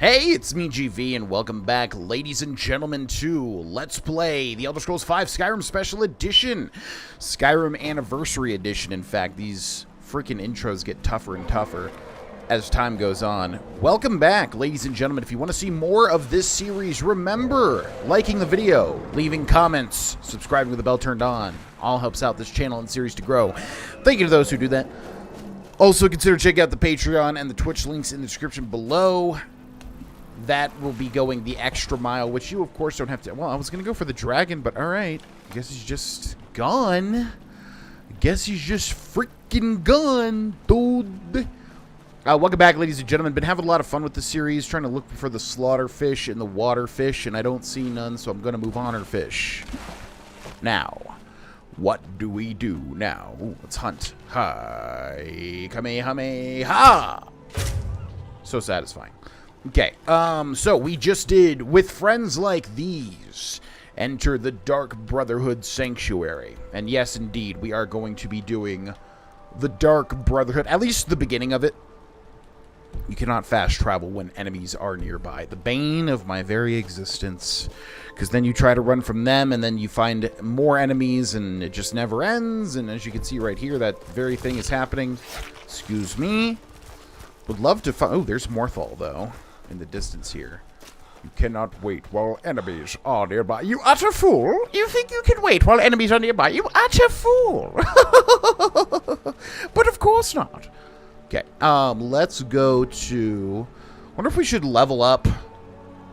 Hey, it's me, GV, and welcome back, ladies and gentlemen, to Let's Play The Elder Scrolls V Skyrim Special Edition. Skyrim Anniversary Edition, in fact. These freaking intros get tougher and tougher as time goes on. Welcome back, ladies and gentlemen. If you want to see more of this series, remember liking the video, leaving comments, subscribing with the bell turned on. All helps out this channel and series to grow. Thank you to those who do that. Also, consider checking out the Patreon and the Twitch links in the description below. That will be going the extra mile, which you, of course, don't have to... Well, I was going to go for the dragon, but alright. I guess he's just gone. I guess he's just freaking gone, dude. Welcome back, ladies and gentlemen. Been having a lot of fun with the series, trying to look for the slaughter fish and the water fish, and I don't see none, so I'm going to move on our fish. Now, what do we do now? Ooh, let's hunt. Hi, Kamehameha! So satisfying. Okay, so we just did, with friends like these, enter the Dark Brotherhood Sanctuary. And yes, indeed, we are going to be doing the Dark Brotherhood, at least the beginning of it. You cannot fast travel when enemies are nearby. The bane of my very existence. Because then you try to run from them, and then you find more enemies, and it just never ends. And as you can see right here, that very thing is happening. Excuse me. Would love to find... Oh, there's Morthal, though. In the distance here. You cannot wait while enemies are nearby. You utter fool! You think you can wait while enemies are nearby? You utter fool! But of course not. Okay, let's go to... wonder if we should level up.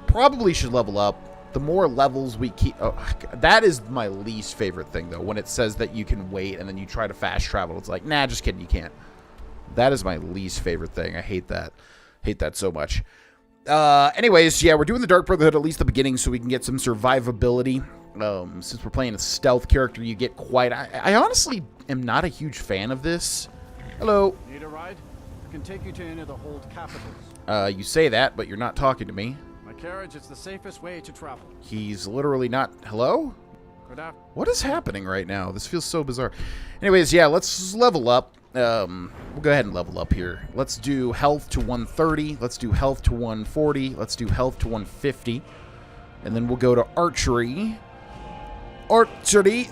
Probably should level up. The more levels we keep... Oh, that is my least favorite thing, though. When it says that you can wait and then you try to fast travel. It's like, nah, just kidding, you can't. That is my least favorite thing. I hate that. Hate that so much. Anyways, yeah, we're doing the Dark Brotherhood at least the beginning so we can get some survivability. Since we're playing a stealth character, you get quite... I honestly am not a huge fan of this. Hello. Need a ride? I can take you to any of the hold capitals. You say that, but you're not talking to me. My carriage is the safest way to travel. He's literally not... Hello? Good afternoon. What is happening right now? This feels so bizarre. Anyways, yeah, let's level up. We'll go ahead and level up here. Let's do health to 130. Let's do health to 140. Let's do health to 150. And then we'll go to archery. Archery.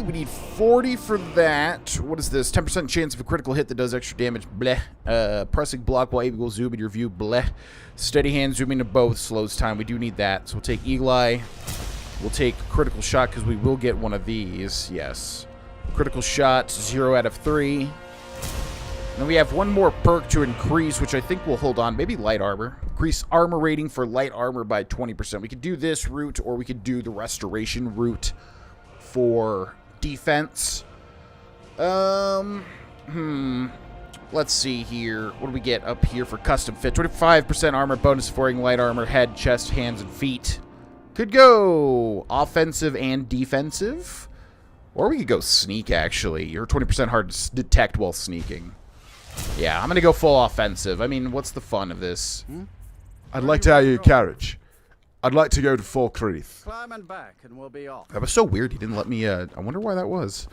We need 40 for that. What is this? 10% chance of a critical hit that does extra damage. Bleh. Pressing block while able to zoom in your view. Bleh. Steady hand zooming to both slows time. We do need that. So we'll take Eagle Eye. We'll take critical shot because we will get one of these. Yes. Critical shot, 0 out of 3. Then we have one more perk to increase, which I think we'll hold on. Maybe light armor. Increase armor rating for light armor by 20%. We could do this route, or we could do the restoration route for defense. Let's see here. What do we get up here for custom fit? 25% armor bonus for wearing light armor, head, chest, hands, and feet. Could go offensive and defensive. Or we could go sneak, actually. You're 20% hard to detect while sneaking. Yeah, I'm going to go full offensive. I mean, what's the fun of this? I'd like to hire your carriage. I'd like to go to Fort Creeth. Climb and back, and we'll be off. That was so weird. He didn't let me, I wonder why that was.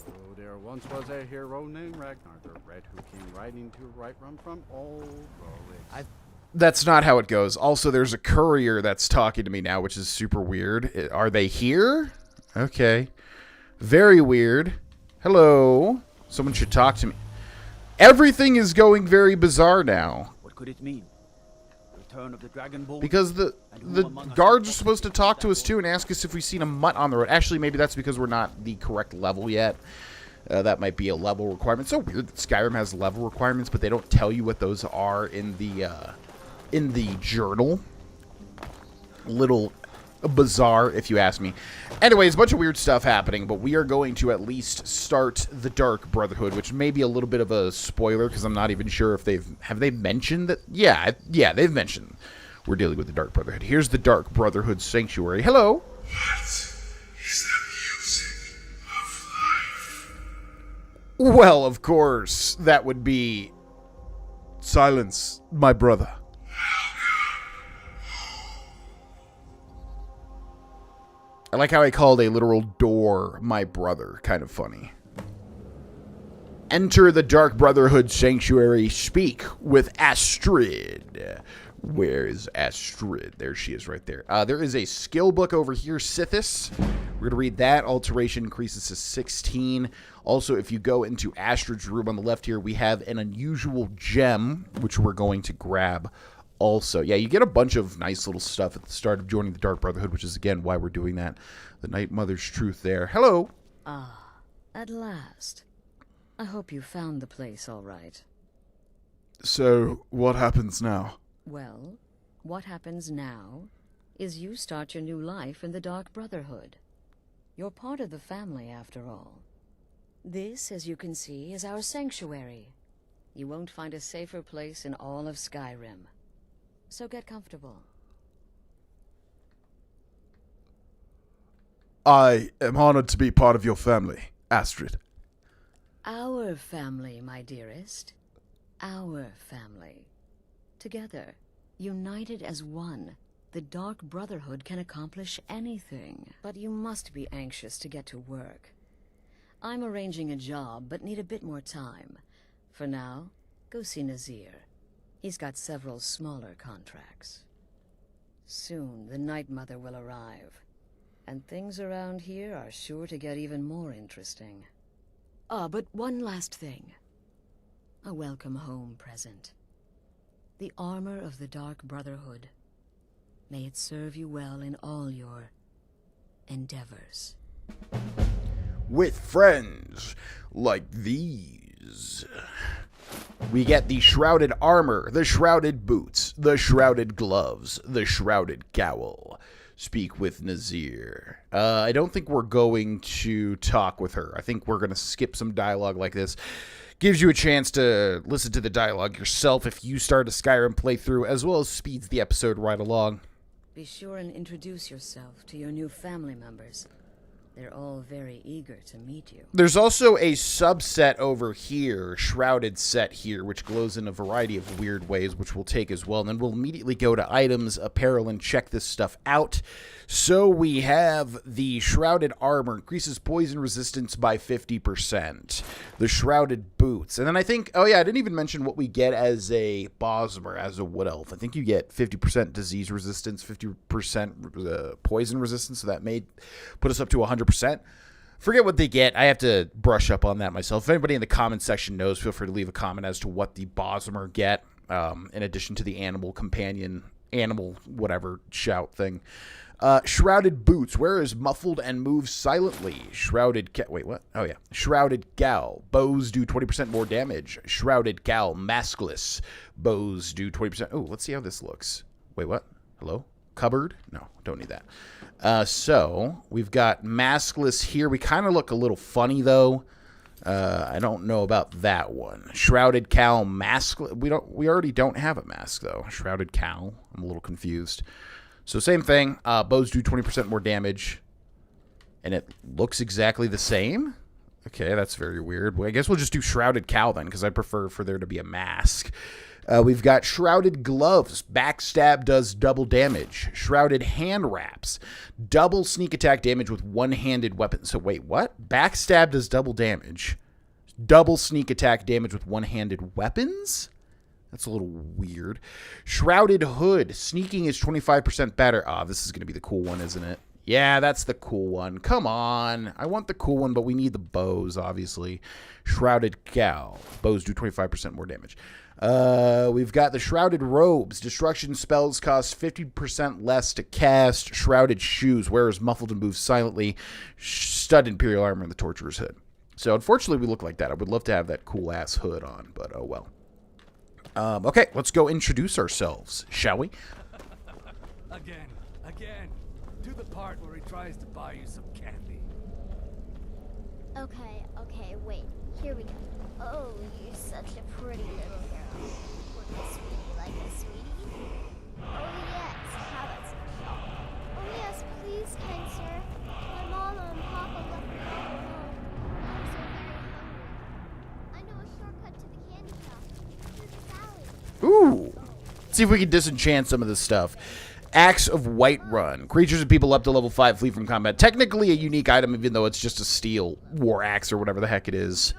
Oh, there once was a hero named Ragnar the Red who came riding to right run from old Grohlvana. That's not how it goes. Also, there's a courier that's talking to me now, which is super weird. Are they here? Okay. Very weird. Hello. Someone should talk to me. Everything is going very bizarre now. What could it mean? Return of the Dragonborn? Because the guards are supposed to talk to us too and ask us if we've seen a mutt on the road. Actually, maybe that's because we're not the correct level yet. That might be a level requirement. It's so weird that Skyrim has level requirements, but they don't tell you what those are in the journal. Little bizarre, if you ask me. Anyways, a bunch of weird stuff happening, but we are going to at least start the Dark Brotherhood, which may be a little bit of a spoiler because I'm not even sure if have they mentioned that. Yeah, they've mentioned we're dealing with the Dark Brotherhood. Here's the Dark Brotherhood Sanctuary. Hello. What is the music of life? Well, of course, that would be silence, my brother. I like how I called a literal door my brother. Kind of funny. Enter the Dark Brotherhood Sanctuary. Speak with Astrid. Where is Astrid? There she is right there. There is a skill book over here, Sithis. We're going to read that. Alteration increases to 16. Also, if you go into Astrid's room on the left here, we have an unusual gem, which we're going to grab also. Yeah, you get a bunch of nice little stuff at the start of joining the Dark Brotherhood, which is, again, why we're doing that. The Night Mother's Truth there. Hello. Ah, at last. I hope you found the place all right. So, what happens now? Well, what happens now is you start your new life in the Dark Brotherhood. You're part of the family, after all. This, as you can see, is our sanctuary. You won't find a safer place in all of Skyrim. So get comfortable. I am honored to be part of your family, Astrid. Our family, my dearest. Our family. Together, united as one, the Dark Brotherhood can accomplish anything. But you must be anxious to get to work. I'm arranging a job, but need a bit more time. For now, go see Nazir. He's got several smaller contracts. Soon, the Night Mother will arrive. And things around here are sure to get even more interesting. But one last thing. A welcome home present. The armor of the Dark Brotherhood. May it serve you well in all your endeavors. With friends like these, we get the shrouded armor, the shrouded boots, the shrouded gloves, the shrouded cowl. Speak with Nazir. I don't think we're going to talk with her. I think we're going to skip some dialogue like this. Gives you a chance to listen to the dialogue yourself if you start a Skyrim playthrough, as well as speeds the episode right along. Be sure and introduce yourself to your new family members. They're all very eager to meet you. There's also a subset over here, shrouded set here, which glows in a variety of weird ways, which we'll take as well. And then we'll immediately go to items, apparel, and check this stuff out. So we have the shrouded armor, increases poison resistance by 50%. The shrouded boots. And then I think, oh yeah, I didn't even mention what we get as a Bosmer, as a wood elf. I think you get 50% disease resistance, 50% poison resistance, so that may put us up to 100%. Forget what they get. I have to brush up on that myself. If anybody in the comment section knows, feel free to leave a comment as to what the Bosmer get, in addition to the animal companion, animal whatever shout thing. Shrouded boots. Wearers muffled and move silently. Shrouded wait, what? Oh, yeah. Shrouded gal. Bows do 20% more damage. Shrouded gal. Maskless. Bows do 20%. Oh, let's see how this looks. Wait, what? Hello? Cupboard? No, don't need that. So, we've got maskless here. We kind of look a little funny, though. I don't know about that one. Shrouded cowl. Mask. We already don't have a mask, though. Shrouded cowl. I'm a little confused. So same thing, bows do 20% more damage, and it looks exactly the same? Okay, that's very weird. Well, I guess we'll just do Shrouded Cowl then, because I prefer for there to be a mask. We've got Shrouded Gloves. Backstab does double damage. Shrouded Hand Wraps. Double sneak attack damage with one-handed weapon. So wait, what? Backstab does double damage. Double sneak attack damage with one-handed weapons? That's a little weird. Shrouded Hood. Sneaking is 25% better. Ah, this is going to be the cool one, isn't it? Yeah, that's the cool one. Come on. I want the cool one, but we need the bows, obviously. Shrouded Cowl. Bows do 25% more damage. We've got the Shrouded Robes. Destruction spells cost 50% less to cast. Shrouded Shoes. Wearers muffled and move silently. Stud Imperial Armor and the Torturer's Hood. So, unfortunately, we look like that. I would love to have that cool-ass hood on, but oh well. Okay, let's go introduce ourselves, shall we? Again. Do the part where he tries to buy you some candy. Okay, wait. Here we go. Oh, you're such a pretty little girl. Look at sweetie, like a sweetie? Oh yes, how about some shop? Oh yes, please, kind sir. My mama and papa left me all alone. I'm so very hungry. I know a shortcut to the candy shop. Through this alley. Ooh. Let's see if we can disenchant some of this stuff. Axe of Whiterun. Creatures and people up to level 5 flee from combat. Technically a unique item, even though it's just a steel war axe or whatever the heck it is.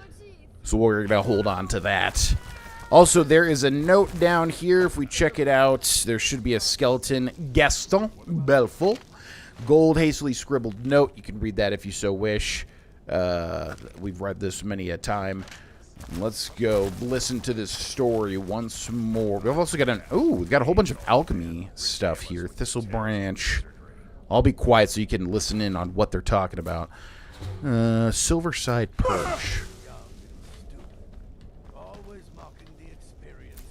So we're going to hold on to that. Also, there is a note down here. If we check it out, there should be a skeleton. Gaston Belfort. Gold, hastily scribbled note. You can read that if you so wish. We've read this many a time. Let's go listen to this story once more. We've also got we've got a whole bunch of alchemy stuff here. Thistle branch. I'll be quiet so you can listen in on what they're talking about. Silverside perch. Always mocking the experience.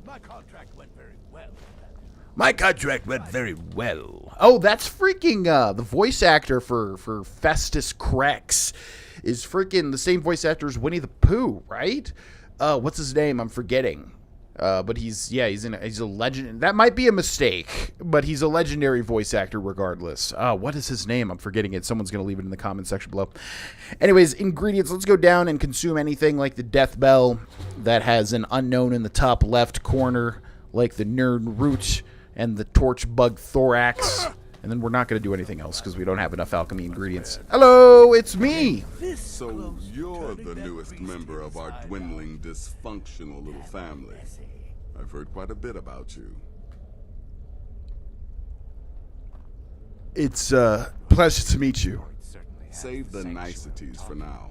My contract went very well. My contract went very well. Oh, that's freaking the voice actor for Festus Krex is freaking the same voice actor as Winnie the Pooh, right? What's his name? I'm forgetting. But he's a legend. That might be a mistake, but he's a legendary voice actor regardless. What is his name? I'm forgetting it. Someone's going to leave it in the comment section below. Anyways, ingredients. Let's go down and consume anything like the death bell that has an unknown in the top left corner, like the nerd root and the torch bug thorax. And then we're not going to do anything else because we don't have enough alchemy ingredients. Hello, it's me. So you're the newest member of our dwindling, dysfunctional little family. I've heard quite a bit about you. It's a pleasure to meet you. Save the niceties for now.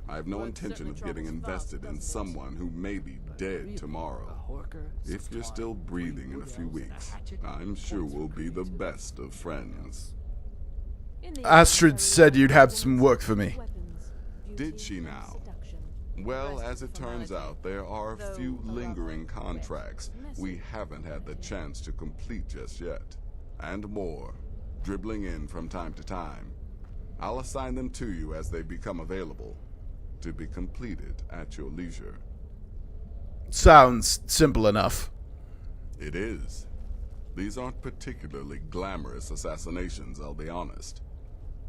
I have no intention of getting invested in someone who may be dead tomorrow. If you're still breathing in a few weeks, I'm sure we'll be the best of friends. Astrid said you'd have some work for me. Did she now? Well, as it turns out, there are a few lingering contracts we haven't had the chance to complete just yet. And more, dribbling in from time to time. I'll assign them to you as they become available, to be completed at your leisure. Sounds simple enough. It is. These aren't particularly glamorous assassinations, I'll be honest.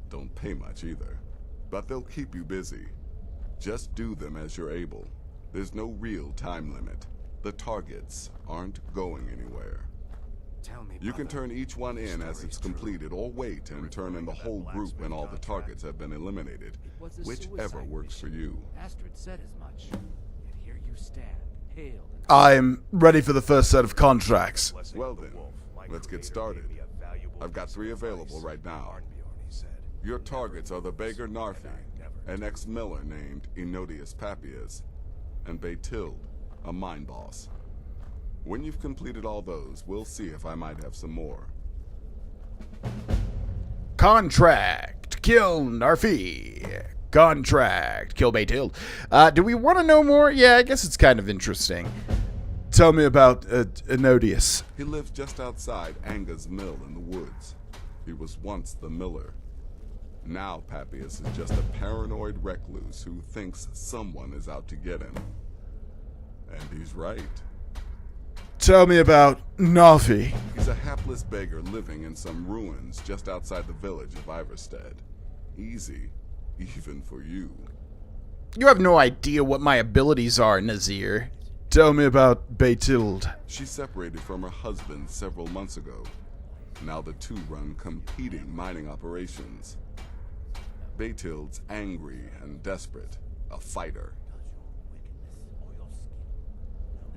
Don't pay much either. But they'll keep you busy. Just do them as you're able. There's no real time limit. The targets aren't going anywhere. You can turn each one in as it's completed, or wait and turn in the whole group when all the targets have been eliminated. Whichever works for you. Astrid said as much. Yet here you stand, hailed. I'm ready for the first set of contracts. Well then, let's get started. I've got 3 available right now. Your targets are the beggar Narfi, an ex-miller named Enodius Papias, and Baytild, a mine boss. When you've completed all those, we'll see if I might have some more. Contract. Kill Narfi. Contract. Kill Baytild. Do we want to know more? Yeah, I guess it's kind of interesting. Tell me about Enodius. He lives just outside Anga's mill in the woods. He was once the miller. Now Papias is just a paranoid recluse who thinks someone is out to get him. And he's right. Tell me about Narfi. He's a hapless beggar living in some ruins just outside the village of Iverstead. Easy, even for you. You have no idea what my abilities are, Nazir. Tell me about Baytild. She separated from her husband several months ago. Now the two run competing mining operations. Baytild's angry and desperate, a fighter.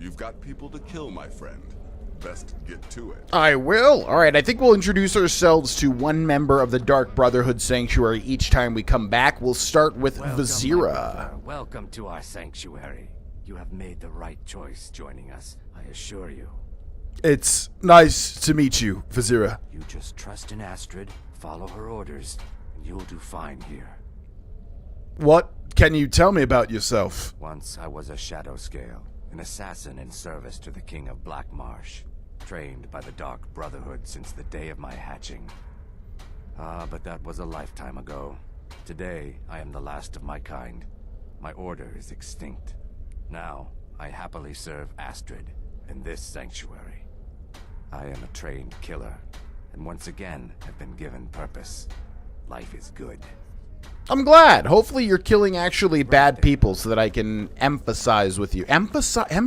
You've got people to kill, my friend. Best get to it. I will. All right, I think we'll introduce ourselves to one member of the Dark Brotherhood Sanctuary each time we come back. We'll start with Welcome, my Vizira. brother. Welcome to our sanctuary. You have made the right choice joining us, I assure you. It's nice to meet you, Vizira. You just trust in Astrid, follow her orders, and you'll do fine here. What can you tell me about yourself? Once I was a Shadow Scale, an assassin in service to the King of Black Marsh, trained by the Dark Brotherhood since the day of my hatching. But that was a lifetime ago. Today, I am the last of my kind. My order is extinct. Now, I happily serve Astrid in this sanctuary. I am a trained killer, and once again have been given purpose. Life is good. I'm glad. Hopefully you're killing actually bad people so that I can empathize with you. Empathize.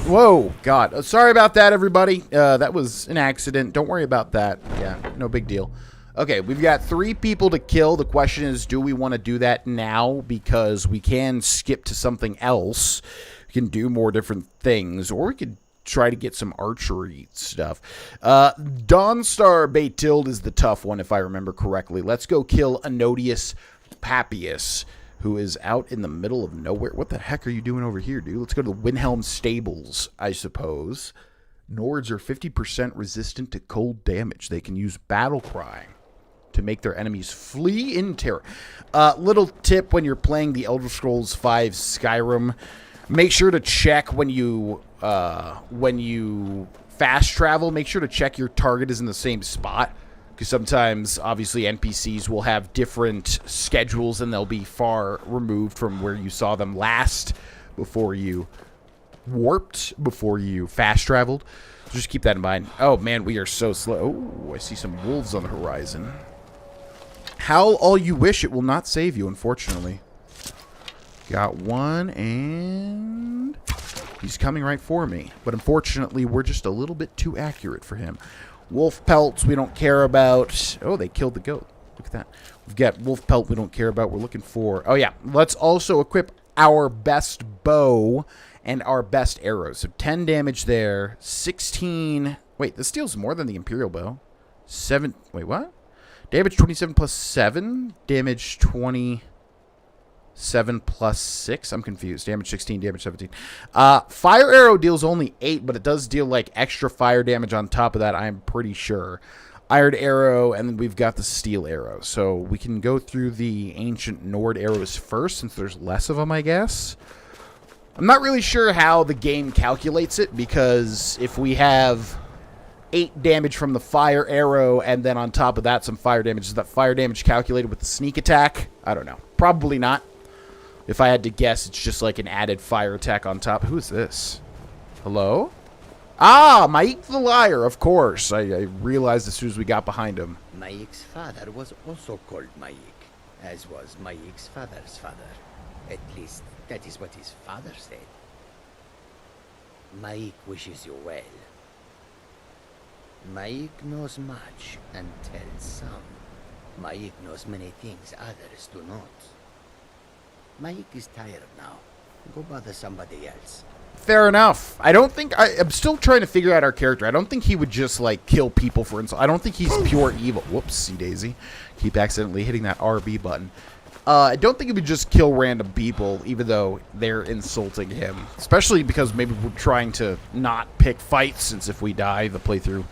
Whoa, God. Sorry about that, everybody. That was an accident. Don't worry about that. Yeah, no big deal. Okay, we've got 3 people to kill. The question is, do we want to do that now? Because we can skip to something else. We can do more different things. Or we could try to get some archery stuff. Dawnstar Batild is the tough one, if I remember correctly. Let's go kill Anodius Papius, who is out in the middle of nowhere. What the heck are you doing over here, dude? Let's go to the Windhelm Stables, I suppose. Nords are 50% resistant to cold damage. They can use battle cry to make their enemies flee in terror. Little tip when you're playing the Elder Scrolls V Skyrim, make sure to check when you fast travel, make sure to check your target is in the same spot. Because sometimes, obviously, NPCs will have different schedules and they'll be far removed from where you saw them last before you warped, before you fast traveled. So just keep that in mind. Oh, man, we are so slow. Oh, I see some wolves on the horizon. Howl all you wish, it will not save you, unfortunately. Got one, and he's coming right for me. But unfortunately, we're just a little bit too accurate for him. Wolf pelts we don't care about. Oh, they killed the goat. Look at that. We've got wolf pelt we don't care about. We're looking for... Oh, yeah. Let's also equip our best bow and our best arrows. So 10 damage there. 16... Wait, this deals more than the Imperial bow. 7... Wait, what? Damage 27 plus 7. Damage 27 plus 6. I'm confused. Damage 16, damage 17. Fire arrow deals only 8, but it does deal like extra fire damage on top of that, I'm pretty sure. Iron arrow, and then we've got the steel arrow. So we can go through the ancient Nord arrows first, since there's less of them, I guess. I'm not really sure how the game calculates it, because if we have 8 damage from the fire arrow, and then on top of that some fire damage, is that fire damage calculated with the sneak attack? I don't know. Probably not. If I had to guess, it's just like an added fire attack on top. Who is this? Hello? Ah, Maik the Liar, of course. I realized as soon as we got behind him. Maik's father was also called Maik, as was Maik's father's father. At least, that is what his father said. Maik wishes you well. Maik knows much and tells some. Maik knows many things others do not. Maik is tired now. Go bother somebody else. Fair enough. I don't think... I'm still trying to figure out our character. I don't think he would just, like, kill people for insult. I don't think he's pure evil. Whoopsie daisy. Keep accidentally hitting that RB button. I don't think he would just kill random people, even though they're insulting him. Especially because maybe we're trying to not pick fights, since if we die, the playthrough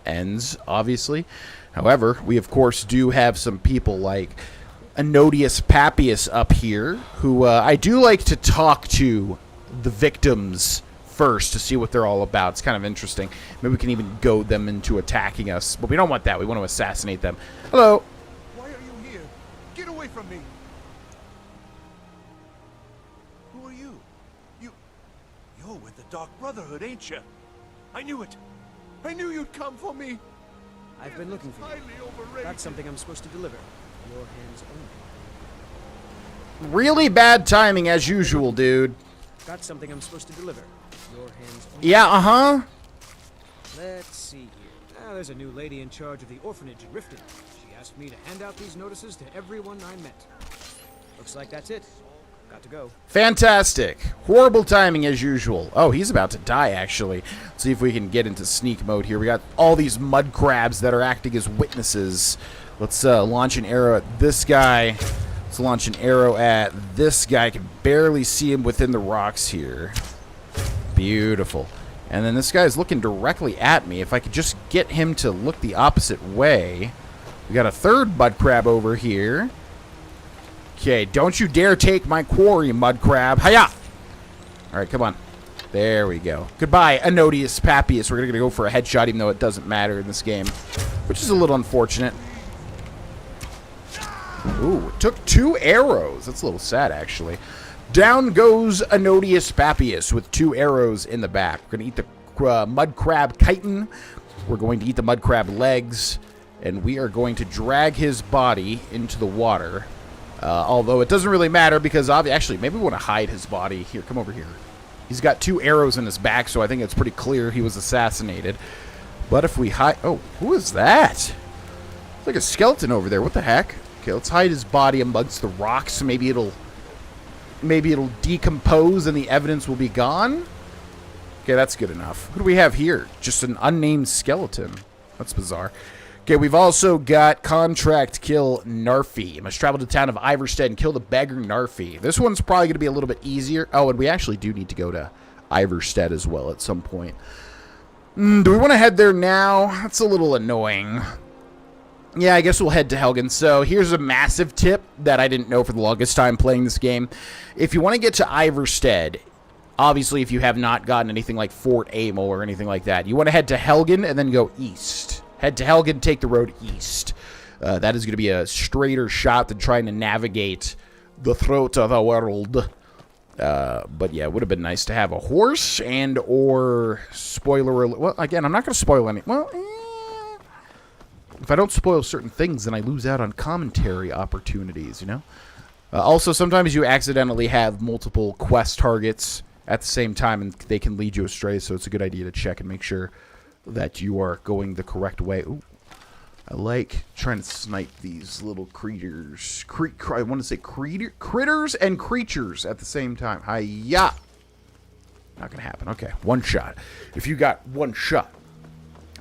ends, obviously. However, we, of course, do have some people like Anodius Papius up here, who I do like to talk to the victims first to see what they're all about. It's kind of interesting. Maybe we can even goad them into attacking us, but we don't want that. We want to assassinate them. Hello. Why are you here? Get away from me! Who are you? You're with the Dark Brotherhood, ain't you? I knew it! I knew you'd come for me! I've been looking for you. Got something I'm supposed to deliver. Your hands only. Really bad timing as usual, dude. Got something I'm supposed to deliver. Your hands only. Yeah, uh-huh. Let's see here. Ah, there's a new lady in charge of the orphanage in Riften. She asked me to hand out these notices to everyone I met. Looks like that's it. Got to go. Fantastic. Horrible timing as usual. Oh, he's about to die, actually. Let's see if we can get into sneak mode here. We got all these mud crabs that are acting as witnesses. Let's launch an arrow at this guy. Let's launch an arrow at this guy. I can barely see him within the rocks here. Beautiful. And then this guy's looking directly at me. If I could just get him to look the opposite way. We got a third mud crab over here. Okay, don't you dare take my quarry, mud crab. Hiya! Alright, come on. There we go. Goodbye, Anodius Papius. We're going to go for a headshot, even though it doesn't matter in this game. Which is a little unfortunate. Ooh, it took 2 arrows. That's a little sad, actually. Down goes Anodius Papius with 2 arrows in the back. We're going to eat the mud crab chitin. We're going to eat the mud crab legs. And we are going to drag his body into the water. Although it doesn't really matter because, actually, maybe we want to hide his body. Here, come over here. He's got 2 arrows in his back, so I think it's pretty clear he was assassinated. But if we hide... Oh, who is that? It's like a skeleton over there. What the heck? Okay, let's hide his body amongst the rocks. Maybe it'll decompose and the evidence will be gone. Okay, that's good enough. What do we have here? Just an unnamed skeleton. That's bizarre. Okay, we've also got contract kill Narfi. You must travel to the town of Iverstead and kill the beggar Narfi. This one's probably going to be a little bit easier. Oh, and we actually do need to go to Iverstead as well at some point. Do we want to head there now? That's a little annoying. Yeah, I guess we'll head to Helgen. So here's a massive tip that I didn't know for the longest time playing this game. If you want to get to Iverstead, obviously if you have not gotten anything like Fort Amel or anything like that, you want to head to Helgen and then go east. Head to Helgen, take the road east. That is going to be a straighter shot than trying to navigate the throat of the world. But yeah, it would have been nice to have a horse and or spoiler alert. Well, again, I'm not going to spoil any. Well, if I don't spoil certain things, then I lose out on commentary opportunities, you know? Also, sometimes you accidentally have multiple quest targets at the same time, and they can lead you astray, so it's a good idea to check and make sure that you are going the correct way. Ooh, I like trying to snipe these little creatures. I want to say critters and creatures at the same time. Hi-ya! Not going to happen. Okay, one shot. If you got one shot.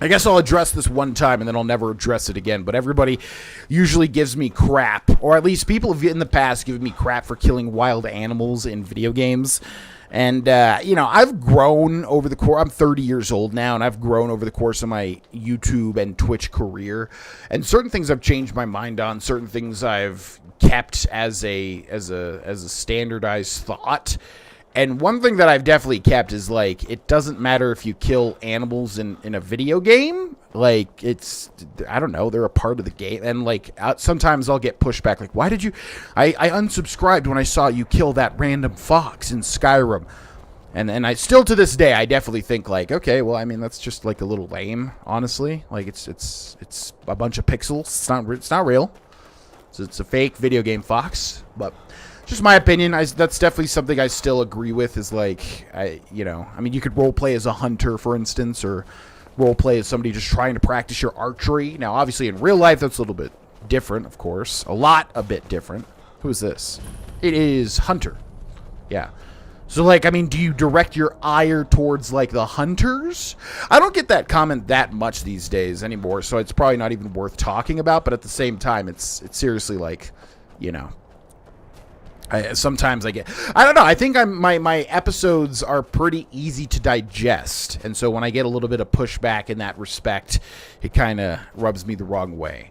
I guess I'll address this one time and then I'll never address it again. But everybody usually gives me crap, or at least people have in the past given me crap for killing wild animals in video games. And, you know, I've grown over the course. I'm 30 years old now, and I've grown over the course of my YouTube and Twitch career. And certain things I've changed my mind on. Certain things I've kept as a standardized thought. And one thing that I've definitely kept is, like, it doesn't matter if you kill animals in a video game. Like, it's, I don't know, they're a part of the game. And, like, sometimes I'll get pushback. Like, why did you, I unsubscribed when I saw you kill that random fox in Skyrim. And I still, to this day, I definitely think, like, okay, well, I mean, that's just, like, a little lame, honestly. Like, it's a bunch of pixels. It's not real. So it's a fake video game fox, but... Just my opinion. That's definitely something I still agree with. Is like, you know, I mean, you could role play as a hunter, for instance, or role play as somebody just trying to practice your archery. Now, obviously, in real life, that's a little bit different, of course, a bit different. Who is this? It is Hunter. Yeah. So, like, I mean, do you direct your ire towards like the hunters? I don't get that comment that much these days anymore, so it's probably not even worth talking about. But at the same time, it's seriously like, you know. Sometimes I don't know. I think my episodes are pretty easy to digest, and so when I get a little bit of pushback in that respect, it kind of rubs me the wrong way.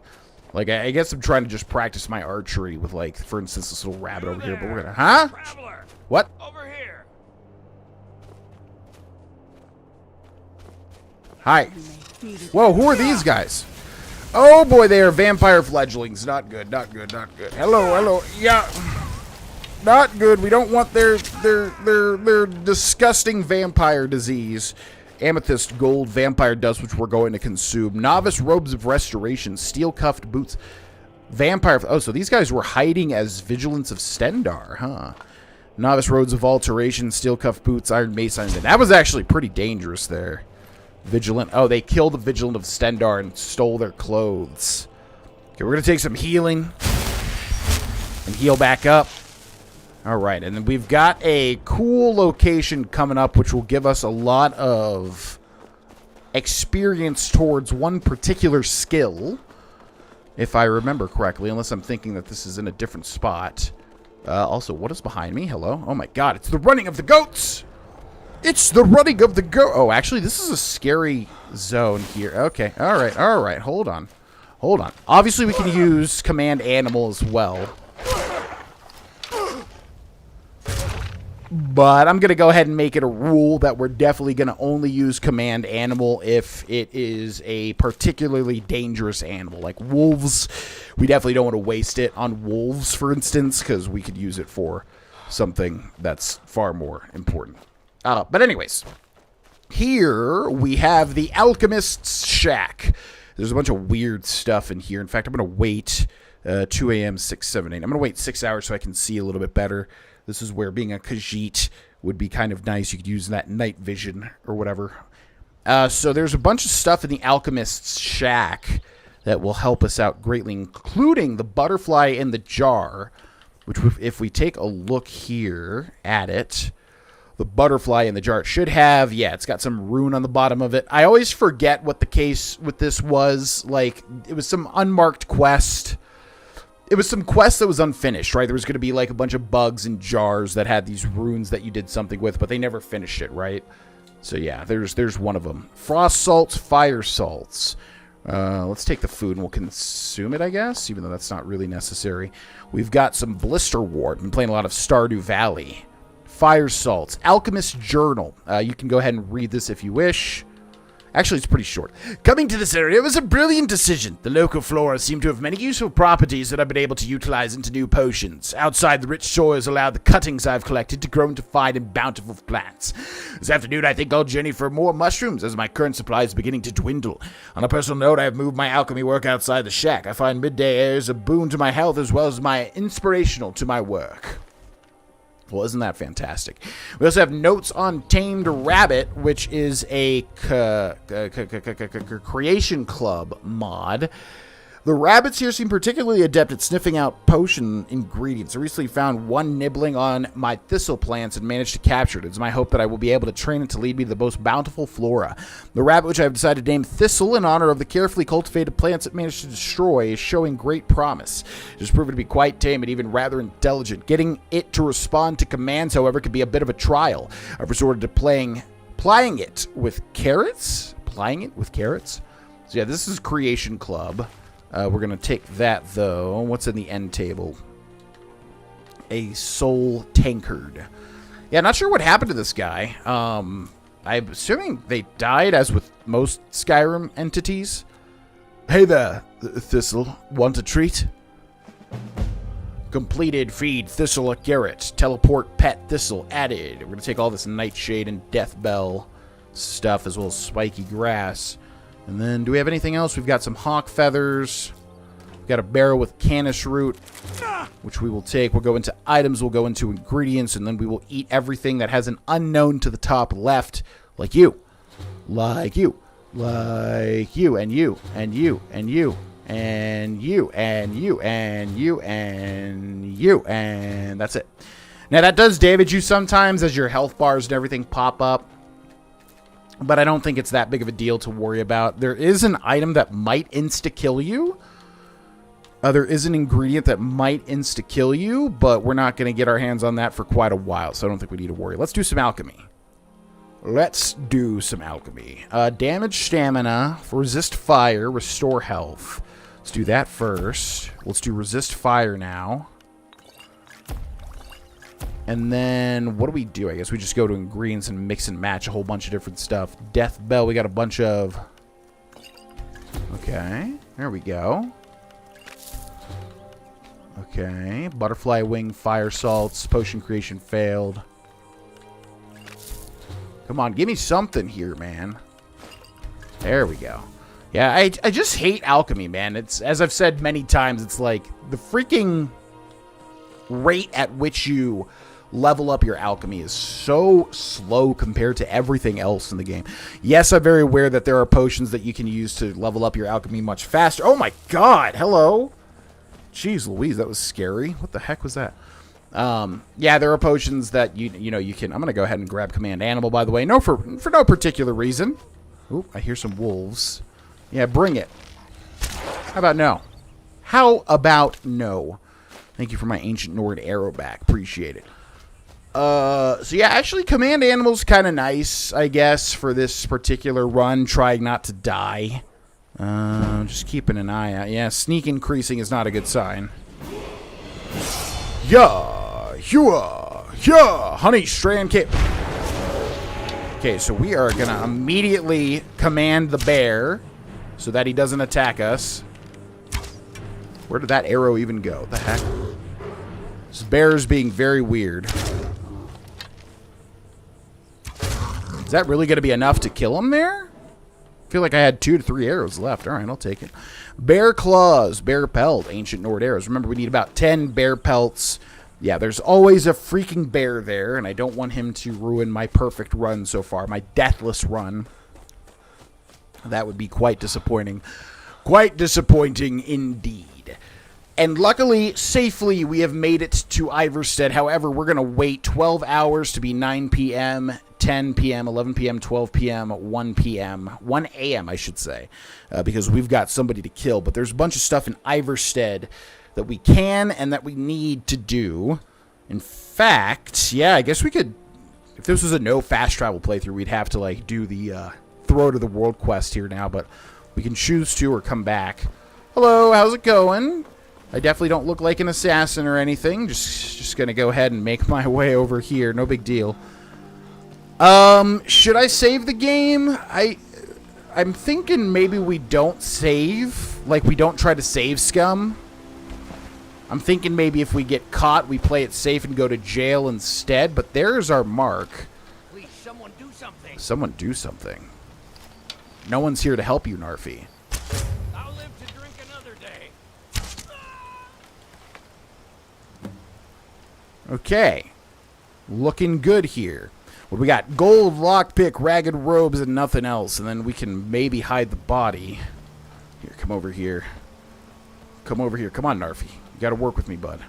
Like I guess I'm trying to just practice my archery with, like, for instance, this little rabbit over here. But we're gonna, Traveler, what? over here. Hi. Whoa, who are these guys? Oh boy, they are vampire fledglings. Not good. Not good. Not good. Hello. Yeah. Not good. We don't want their disgusting vampire disease. Amethyst gold vampire dust, which we're going to consume. Novice robes of restoration. Steel cuffed boots. Vampire. Oh, so these guys were hiding as vigilance of Stendar, huh? Novice robes of alteration. Steel cuffed boots. Iron mace. That was actually pretty dangerous there. Vigilant. Oh, they killed the vigilant of Stendar and stole their clothes. Okay, we're gonna take some healing and heal back up. Alright, and then we've got a cool location coming up, which will give us a lot of experience towards one particular skill, if I remember correctly, unless I'm thinking that this is in a different spot. Also, what is behind me? Hello? Oh my god, it's the running of the goats! It's the running of the goat! Oh, actually, this is a scary zone here. Okay, alright, hold on. Obviously, we can use command animal as well. But I'm going to go ahead and make it a rule that we're definitely going to only use command animal if it is a particularly dangerous animal. Like wolves, we definitely don't want to waste it on wolves, for instance, because we could use it for something that's far more important. But anyways, here we have the Alchemist's Shack. There's a bunch of weird stuff in here. In fact, I'm going to wait 2 a.m., 6, 7, 8. I'm going to wait 6 hours so I can see a little bit better. This is where being a Khajiit would be kind of nice. You could use that night vision or whatever. So there's a bunch of stuff in the Alchemist's Shack that will help us out greatly, including the butterfly in the jar, which if we take a look here at it, the butterfly in the jar, it should have, yeah, it's got some rune on the bottom of it. I always forget what the case with this was. Like, it was some unmarked quest. It was some quest that was unfinished, right? There was going to be like a bunch of bugs in jars that had these runes that you did something with, but they never finished it, right? So yeah, there's one of them. Frost salts, fire salts. Let's take the food and we'll consume it, I guess, even though that's not really necessary. We've got some blister wart. Been playing a lot of Stardew Valley. Fire salts. Alchemist journal. You can go ahead and read this if you wish. Actually, it's pretty short. Coming to this area was a brilliant decision. The local flora seem to have many useful properties that I've been able to utilize into new potions. Outside, the rich soils allow the cuttings I've collected to grow into fine and bountiful plants. This afternoon, I think I'll journey for more mushrooms, as my current supply is beginning to dwindle. On a personal note, I have moved my alchemy work outside the shack. I find midday air is a boon to my health as well as my inspirational to my work. Well, isn't that fantastic? We also have notes on Tamed Rabbit, which is a Creation Club mod. The rabbits here seem particularly adept at sniffing out potion ingredients. I recently found one nibbling on my thistle plants and managed to capture it. It's my hope that I will be able to train it to lead me to the most bountiful flora. The rabbit, which I have decided to name Thistle in honor of the carefully cultivated plants it managed to destroy, is showing great promise. It has proven to be quite tame and even rather intelligent. Getting it to respond to commands, however, can be a bit of a trial. I've resorted to plying it with carrots. Plying it with carrots? So yeah, this is Creation Club. We're going to take that, though. What's in the end table? A soul tankard. Yeah, not sure what happened to this guy. I'm assuming they died, as with most Skyrim entities. Hey there, Thistle. Want a treat? Completed. Feed Thistle a carrot. Teleport pet Thistle added. We're going to take all this Nightshade and Deathbell stuff, as well as spiky grass. And then, do we have anything else? We've got some hawk feathers. We've got a barrel with canis root, which we will take. We'll go into items. We'll go into ingredients. And then we will eat everything that has an unknown to the top left. Like you. Like you. Like you. And you. And you. And you. And you. And you. And you. And you. And that's it. Now, that does damage you sometimes as your health bars and everything pop up. But I don't think it's that big of a deal to worry about. There is an item that might insta-kill you. There is an ingredient that might insta-kill you, but we're not going to get our hands on that for quite a while, so I don't think we need to worry. Let's do some alchemy. Let's do some alchemy. Damage stamina, resist fire, restore health. Let's do that first. Let's do resist fire now. And then, what do we do? I guess we just go to ingredients and mix and match a whole bunch of different stuff. Death Bell, we got a bunch of... Okay, there we go. Okay, Butterfly Wing, Fire Salts, Potion Creation failed. Come on, give me something here, man. There we go. Yeah, I just hate alchemy, man. It's, as I've said many times, it's like the freaking rate at which you level up your alchemy is so slow compared to everything else in the game. Yes, I'm very aware that there are potions that you can use to level up your alchemy much faster. Oh my god, hello. Jeez Louise, that was scary. What the heck was that? Yeah, there are potions that you know you can. I'm gonna go ahead and grab command animal, by the way. No, for no particular reason. Ooh, I hear some wolves. Yeah, bring it. How about no? How about no? Thank you for my ancient Nord arrow back. Appreciate it. So yeah, actually command animal's kind of nice, I guess, for this particular run, trying not to die. Just keeping an eye out. Yeah, sneak increasing is not a good sign. Yeah, yeah, honey strand cape. Okay, so we are gonna immediately command the bear so that he doesn't attack us. Where did that arrow even go? The heck? This bear is being very weird. Is that really going to be enough to kill him there? I feel like I had 2 to 3 arrows left. All right, I'll take it. Bear claws, bear pelt, ancient Nord arrows. Remember, we need about 10 bear pelts. Yeah, there's always a freaking bear there, and I don't want him to ruin my perfect run so far, my deathless run. That would be quite disappointing. Quite disappointing indeed. And luckily, safely, we have made it to Iverstead. However, we're going to wait 12 hours to be 9 p.m., 10 p.m., 11 p.m., 12 p.m., 1 p.m., 1 a.m., I should say, because we've got somebody to kill. But there's a bunch of stuff in Iverstead that we can and that we need to do. In fact, yeah, I guess we could, if this was a no fast travel playthrough, we'd have to, like, do the Throw to the World quest here now, but we can choose to or come back. Hello, how's it going? I definitely don't look like an assassin or anything. Just gonna go ahead and make my way over here. No big deal. Should I save the game? I'm thinking maybe we don't save. Like, we don't try to save scum. I'm thinking maybe if we get caught, we play it safe and go to jail instead. But there's our mark. Please, someone do something. Someone do something. No one's here to help you, Narfi. I'll live to drink another day. Okay. Looking good here. What we got? Gold, lockpick, ragged robes, and nothing else. And then we can maybe hide the body. Here, come over here. Come over here. Come on, Narfi. You gotta work with me, bud.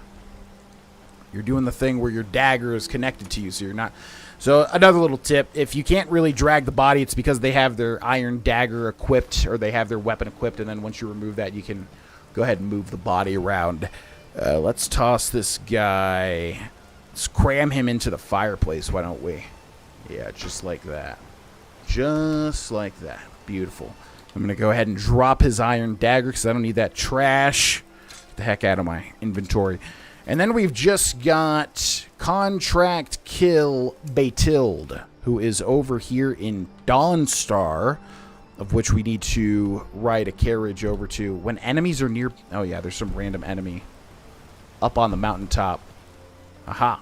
You're doing the thing where your dagger is connected to you, so you're not... So, another little tip. If you can't really drag the body, it's because they have their iron dagger equipped, or they have their weapon equipped, and then once you remove that, you can go ahead and move the body around. Let's toss this guy. Let's cram him into the fireplace, why don't we? Yeah, just like that. Just like that. Beautiful. I'm going to go ahead and drop his iron dagger because I don't need that trash. Get the heck out of my inventory. And then we've just got Contract Kill Batilde, who is over here in Dawnstar, of which we need to ride a carriage over to. When enemies are near... Oh, yeah, there's some random enemy up on the mountaintop. Aha.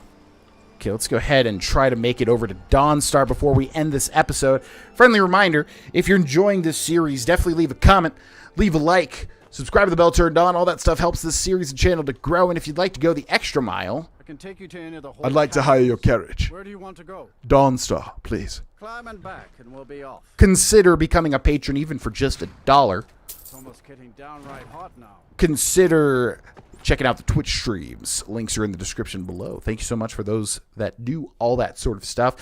Okay, let's go ahead and try to make it over to Dawnstar before we end this episode. Friendly reminder, if you're enjoying this series, definitely leave a comment, leave a like, subscribe to the bell turned on. All that stuff helps this series and channel to grow. And if you'd like to go the extra mile... I can take you to any of the I'd like to hire your carriage. Where do you want to go? Dawnstar, please. Climb and back, and we'll be off. Consider becoming a patron even for just $1. It's almost getting downright hot now. Consider checking out the Twitch streams. Links are in the description below. Thank you so much for those that do all that sort of stuff.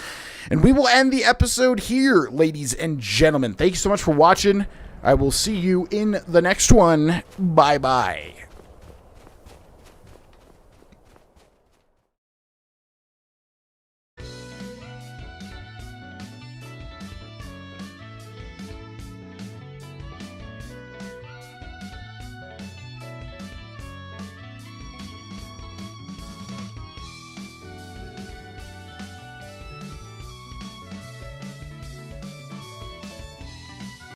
And we will end the episode here, ladies and gentlemen. Thank you so much for watching. I will see you in the next one. Bye-bye.